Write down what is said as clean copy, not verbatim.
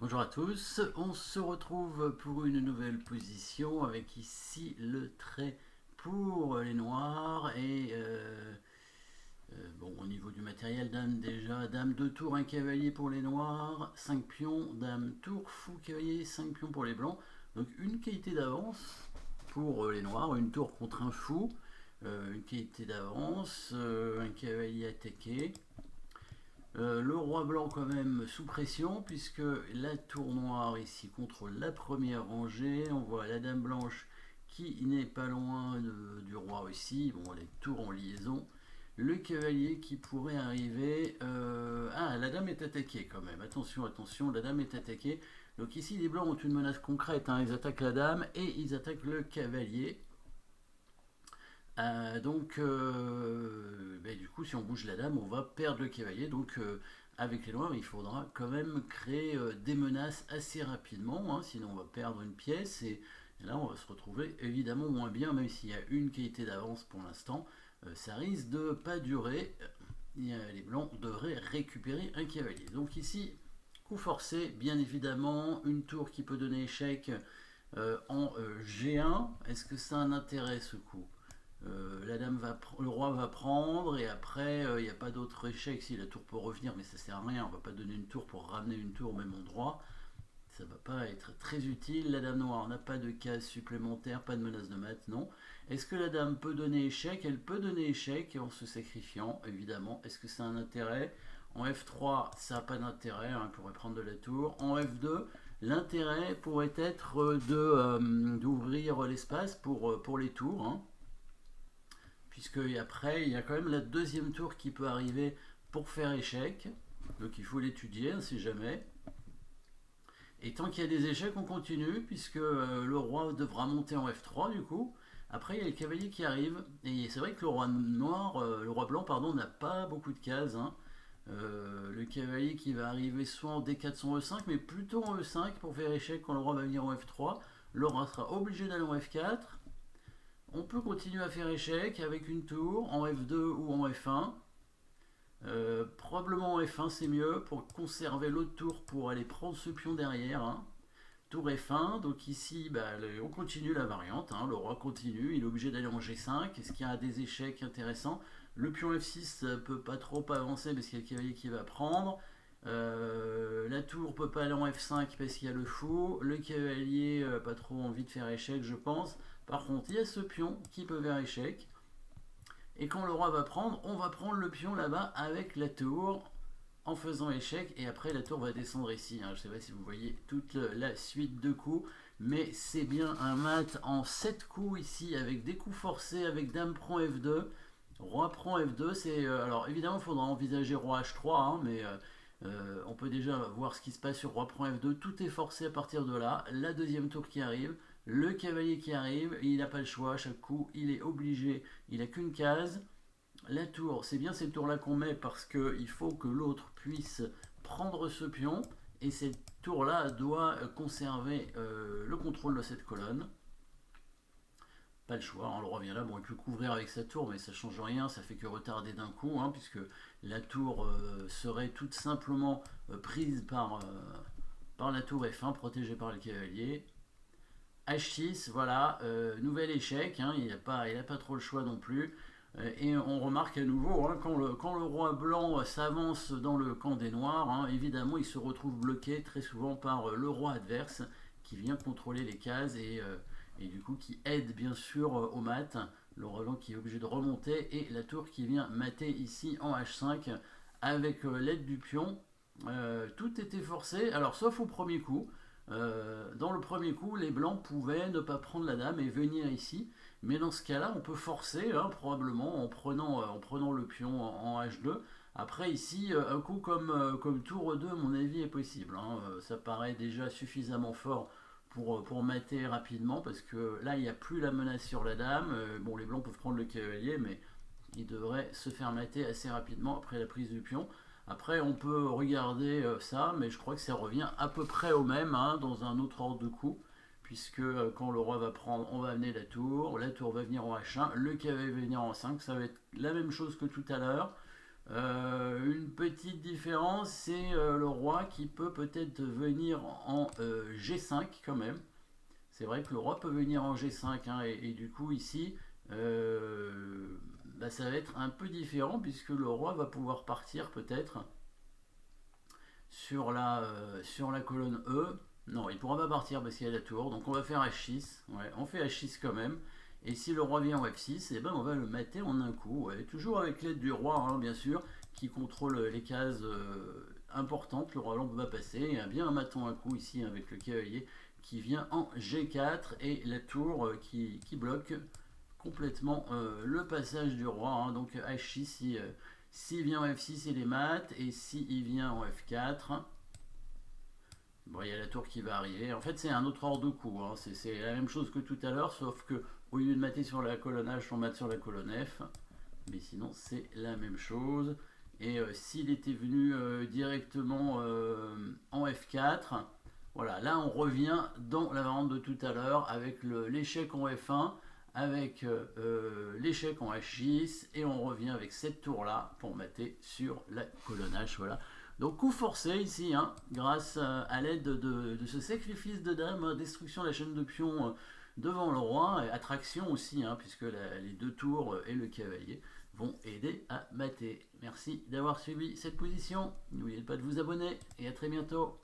Bonjour à tous, on se retrouve pour une nouvelle position avec ici le trait pour les noirs bon, au niveau du matériel, dame déjà, dame 2 tours, un cavalier pour les noirs, 5 pions, dame tour, fou cavalier, 5 pions pour les blancs. Donc une qualité d'avance pour les noirs, une tour contre un fou, une qualité d'avance, un cavalier attaqué. Le roi blanc quand même sous pression puisque la tour noire ici contrôle la première rangée. On voit la dame blanche qui n'est pas loin du roi aussi. Bon, les tours en liaison. Le cavalier qui pourrait arriver. Ah, la dame est attaquée quand même. Attention, attention, la dame est attaquée. Donc ici, les blancs ont une menace concrète, hein. Ils attaquent la dame et ils attaquent le cavalier. Du coup, si on bouge la dame, on va perdre le cavalier. Avec les noirs, il faudra quand même créer des menaces assez rapidement, hein, sinon on va perdre une pièce. Et là, on va se retrouver évidemment moins bien, même s'il y a une qualité d'avance pour l'instant. Ça risque de pas durer. Les blancs devraient récupérer un cavalier. Donc ici, coup forcé, bien évidemment, une tour qui peut donner échec en G1. Est-ce que ça a un intérêt ce coup? Le roi va prendre et après il n'y a pas d'autre échec. Si la tour peut revenir, mais ça sert à rien. On va pas donner une tour pour ramener une tour au même endroit. Ça va pas être très utile. La dame noire n'a pas de case supplémentaire, pas de menace de mat, non. Est-ce que la dame peut donner échec? Elle peut donner échec en se sacrifiant, évidemment. Est-ce que ça a un intérêt? En F3, ça n'a pas d'intérêt, hein, elle pourrait prendre de la tour. En F2, l'intérêt pourrait être d'ouvrir l'espace pour les tours, hein, puisque après, il y a quand même la deuxième tour qui peut arriver pour faire échec. Donc il faut l'étudier, on sait jamais. Et tant qu'il y a des échecs, on continue, puisque le roi devra monter en F3 du coup. Après, il y a le cavalier qui arrive. Et c'est vrai que le roi blanc, pardon, n'a pas beaucoup de cases, hein. Le cavalier qui va arriver soit en D4 soit en E5, mais plutôt en E5 pour faire échec quand le roi va venir en F3. Le roi sera obligé d'aller en F4. On peut continuer à faire échec avec une tour en F2 ou en F1. Probablement en F1 c'est mieux pour conserver l'autre tour pour aller prendre ce pion derrière, hein. Tour F1, donc ici on continue la variante, hein. Le roi continue, il est obligé d'aller en G5. Est-ce qu'il y a des échecs intéressants? Le pion F6 peut pas trop avancer parce qu'il y a le cavalier qui va prendre. La tour peut pas aller en F5 parce qu'il y a le fou. Le cavalier, pas trop envie de faire échec, je pense. Par contre, il y a ce pion qui peut faire échec. Et quand le roi va prendre, on va prendre le pion là-bas avec la tour en faisant échec. Et après, la tour va descendre ici, hein. Je ne sais pas si vous voyez toute la suite de coups. Mais c'est bien un mat en 7 coups ici, avec des coups forcés, avec dame prend F2. Roi prend F2, alors évidemment, il faudra envisager roi H3, hein, mais on peut déjà voir ce qui se passe sur roi prend F2. Tout est forcé à partir de là. La deuxième tour qui arrive, le cavalier qui arrive, il n'a pas le choix. À chaque coup, il est obligé. Il n'a qu'une case. La tour, c'est bien cette tour-là qu'on met parce qu'il faut que l'autre puisse prendre ce pion. Et cette tour-là doit conserver le contrôle de cette colonne. Pas le choix, hein, le roi vient là, bon il peut couvrir avec sa tour mais ça change rien, ça fait que retarder d'un coup, hein, puisque la tour serait tout simplement prise par la tour F1 protégée par le cavalier. H6, voilà, nouvel échec, hein, il n'a pas trop le choix non plus. Et on remarque à nouveau, hein, quand le roi blanc s'avance dans le camp des noirs, hein, évidemment il se retrouve bloqué très souvent par le roi adverse qui vient contrôler les cases et du coup qui aide bien sûr au mat. Le roi blanc qui est obligé de remonter et la tour qui vient mater ici en H5 avec l'aide du pion. Tout était forcé, alors sauf au premier coup. Dans le premier coup, les blancs pouvaient ne pas prendre la dame et venir ici. Mais dans ce cas-là, on peut forcer, hein, probablement, en prenant le pion en H2. Après, ici, un coup comme tour 2, à mon avis, est possible, hein. Ça paraît déjà suffisamment fort pour mater rapidement, parce que là, il n'y a plus la menace sur la dame. Bon, les blancs peuvent prendre le cavalier, mais ils devraient se faire mater assez rapidement après la prise du pion. Après, on peut regarder ça, mais je crois que ça revient à peu près au même, hein, dans un autre ordre de coup, puisque quand le roi va prendre, on va amener la tour va venir en H1, le cavalier va venir en 5, ça va être la même chose que tout à l'heure. Une petite différence, c'est le roi qui peut peut-être venir en G5 quand même. C'est vrai que le roi peut venir en G5 hein, et du coup ici, bah, ça va être un peu différent puisque le roi va pouvoir partir peut-être sur la colonne E. Non, il pourra pas partir parce qu'il y a la tour. Donc on va faire H6. Ouais, on fait H6 quand même. Et si le roi vient en F6, eh ben on va le mater en un coup. Ouais. Toujours avec l'aide du roi, hein, bien sûr, qui contrôle les cases importantes. Le roi lampe va passer. Il y a bien un maton un coup ici avec le cavalier qui vient en G4 et la tour qui bloque complètement le passage du roi. Hein. Donc H6, s'il vient en F6, il est mat. Et s'il vient en F4, bon, il y a la tour qui va arriver. En fait, c'est un autre ordre de coup. Hein. C'est la même chose que tout à l'heure, sauf que au lieu de mater sur la colonne H, on mate sur la colonne F. Mais sinon, c'est la même chose. Et s'il était venu directement en F4, voilà, là on revient dans la variante de tout à l'heure avec l'échec en F1, avec l'échec en H6, et on revient avec cette tour là pour mater sur la colonne H. Voilà. Donc coup forcé ici, hein, grâce à l'aide de ce sacrifice de dame, hein, destruction de la chaîne de pions devant le roi, et attraction aussi, hein, puisque les deux tours et le cavalier vont aider à mater. Merci d'avoir suivi cette position. N'oubliez pas de vous abonner et à très bientôt.